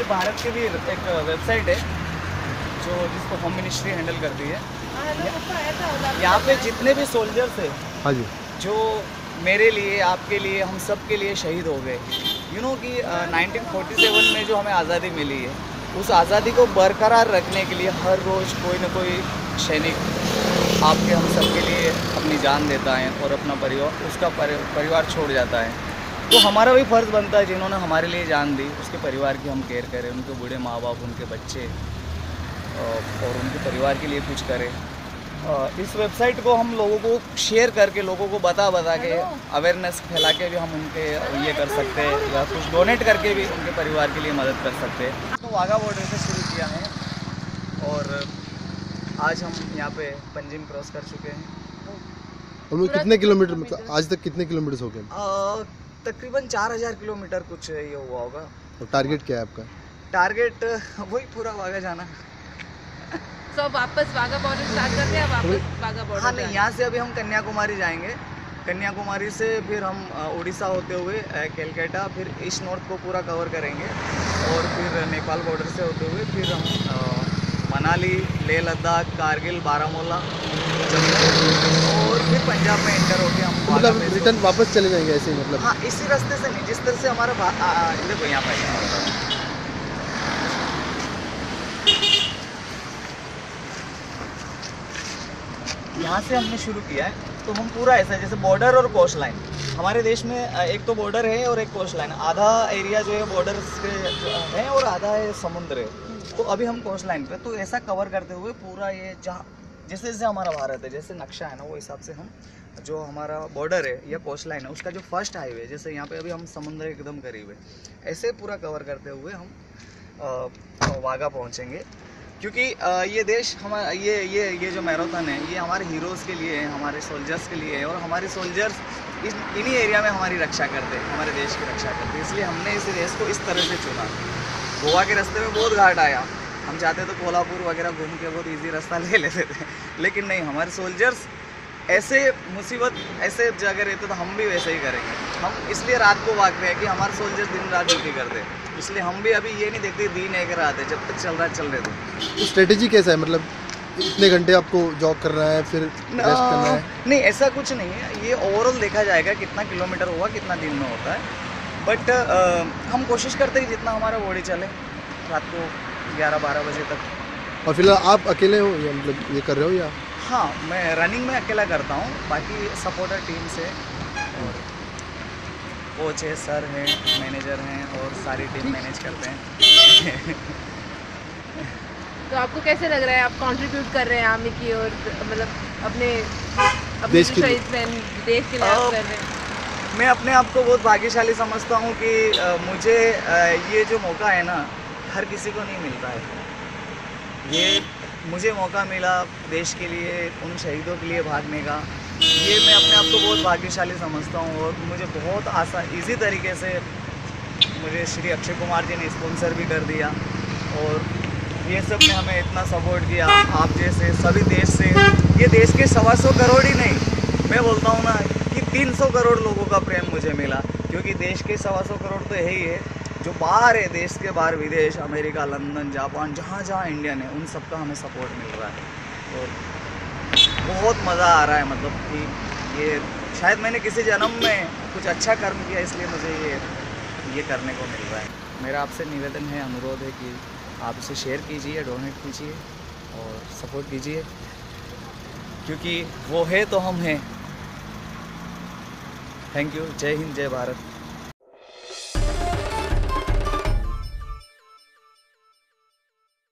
ये भारत की भी एक वेबसाइट है जो जिसको होम मिनिस्ट्री हैंडल करती है। यहाँ पे जितने भी सोल्जर्स हैं, हाँ जी, जो मेरे लिए, आपके लिए, हम सब के लिए शहीद हो गए। यू नो कि 1947 में जो हमें आज़ादी मिली है, उस आज़ादी को बरकरार रखने के लिए हर रोज़ कोई ना कोई सैनिक आपके हम सब के लिए अपनी जान देता है और अपना परिवार छोड़ जाता है। तो हमारा भी फ़र्ज़ बनता है, जिन्होंने हमारे लिए जान दी उसके परिवार की हम केयर करें, उनके बूढ़े माँ बाप, उनके बच्चे और उनके परिवार के लिए कुछ करें। इस वेबसाइट को हम लोगों को शेयर करके, लोगों को बता के अवेयरनेस फैला के भी हम उनके ये कर सकते हैं, या कुछ डोनेट करके भी उनके परिवार के लिए मदद कर सकते हैं। तो वाघा बॉर्डर से शुरू किया है और आज हम यहाँ पे पंजिम क्रॉस कर चुके हैं। हम लोग कितने किलोमीटर, मतलब आज तक कितने किलोमीटर हो गए? तकरीबन 4000 किलोमीटर कुछ ये हुआ होगा। तो टारगेट क्या है आपका? टारगेट वही पूरा वाघा जाना। तो वापस वाघा बॉर्डर स्टार्ट करते हैं, वापस वाघा बॉर्डर? हाँ नहीं, यहाँ से अभी हम कन्याकुमारी जाएंगे। कन्याकुमारी से फिर हम उड़ीसा होते हुए कैलकाटा, फिर ईस्ट नॉर्थ को पूरा कवर करेंगे और फिर नेपाल बॉर्डर से होते हुए फिर हम मनाली, लेह लद्दाख, कारगिल, बारामूला, जम्मू और फिर पंजाब में एंटर होके हम मतलब रिटर्न वापस चले जाएंगे ऐसे ही? मतलब हाँ, इसी रास्ते से नहीं, जिस तरह से हमारा देखो यहाँ पर यहाँ से हमने शुरू किया है। तो हम पूरा ऐसा, जैसे बॉर्डर और कोस्ट लाइन, हमारे देश में एक तो बॉर्डर है और एक कोस्ट लाइन। आधा एरिया जो है बॉर्डर पे है और आधा है समुद्र है। तो अभी हम कोस्ट लाइन पे, तो ऐसा कवर करते हुए पूरा ये जहाँ जैसे जैसे हमारा भारत है, जैसे नक्शा है ना, वो हिसाब से हम जो हमारा बॉर्डर है या कोस्ट लाइन है, उसका जो फर्स्ट हाईवे, जैसे यहाँ पे अभी हम समुद्र एकदम करीब है, ऐसे पूरा कवर करते हुए हम वाघा पहुँचेंगे। क्योंकि ये देश हमारा, ये जो मैराथन है, ये हमारे हीरोज़ के लिए है, हमारे सोल्जर्स के लिए है। और हमारे सोल्जर्स इन्हीं एरिया में हमारी रक्षा करते हैं, हमारे देश की रक्षा करते हैं। इसलिए हमने इस रेस को इस तरह से चुना। गोवा के रास्ते में बहुत घाट आया, हम चाहते तो कोल्हापुर वगैरह घूम के बहुत इजी रास्ता ले लेते थे, लेकिन नहीं, हमारे सोल्जर्स ऐसे मुसीबत ऐसे जगह रहते तो हम भी वैसे ही करेंगे। हम इसलिए रात को भागते हैं कि हमारे सोल्जर्स दिन रात ड्यूटी करते हैं। इसलिए हम भी अभी ये नहीं देखते दिन एक रात है, जब तक चल रहा है चल रहे दो। तो स्ट्रेटेजी कैसा है? मतलब इतने घंटे आपको जॉब करना है, फिर रेस्ट करना है? नहीं, ऐसा कुछ नहीं है। ये ओवरऑल देखा जाएगा कितना किलोमीटर हुआ, कितना दिन में होता है। बट हम कोशिश करते हैं जितना हमारा बॉडी चले, रात को 11-12 बजे तक। और फिलहाल आप अकेले हो या मतलब ये कर रहे हो या? हाँ, मैं रनिंग में अकेला करता हूँ, बाकी सपोर्टर टीम से और कोच है, सर हैं, मैनेजर हैं और सारी टीम मैनेज करते हैं। तो आपको कैसे लग रहा है, आप कंट्रीब्यूट कर रहे हैं आर्मी की और मतलब अपने देश के लिए? देश के लिए आप कर रहे हैं? मैं अपने आप को बहुत भाग्यशाली समझता हूँ कि मुझे ये जो मौका है ना, हर किसी को नहीं मिलता है। ये मुझे मौका मिला देश के लिए, उन शहीदों के लिए भागने का। ये मैं अपने आप को बहुत भाग्यशाली समझता हूँ और मुझे बहुत इजी तरीके से मुझे श्री अक्षय कुमार जी ने स्पॉन्सर भी कर दिया और ये सब ने हमें इतना सपोर्ट किया। आप जैसे सभी देश से, ये देश के 125 करोड़ ही नहीं, मैं बोलता हूँ ना कि 300 करोड़ लोगों का प्रेम मुझे मिला। क्योंकि देश के 125 करोड़ तो है ही है, जो बाहर है, देश के बाहर, विदेश, अमेरिका, लंदन, जापान, जहाँ जहाँ इंडियन है, उन सबका हमें सपोर्ट मिल रहा है और बहुत मज़ा आ रहा है। मतलब कि ये शायद मैंने किसी जन्म में कुछ अच्छा कर्म किया, इसलिए मुझे ये करने को मिल रहा है। मेरा आपसे निवेदन है, अनुरोध है कि आप इसे शेयर कीजिए, डोनेट कीजिए और सपोर्ट कीजिए, क्योंकि वो है तो हम हैं। Thank you. जय हिंद, जय भारत।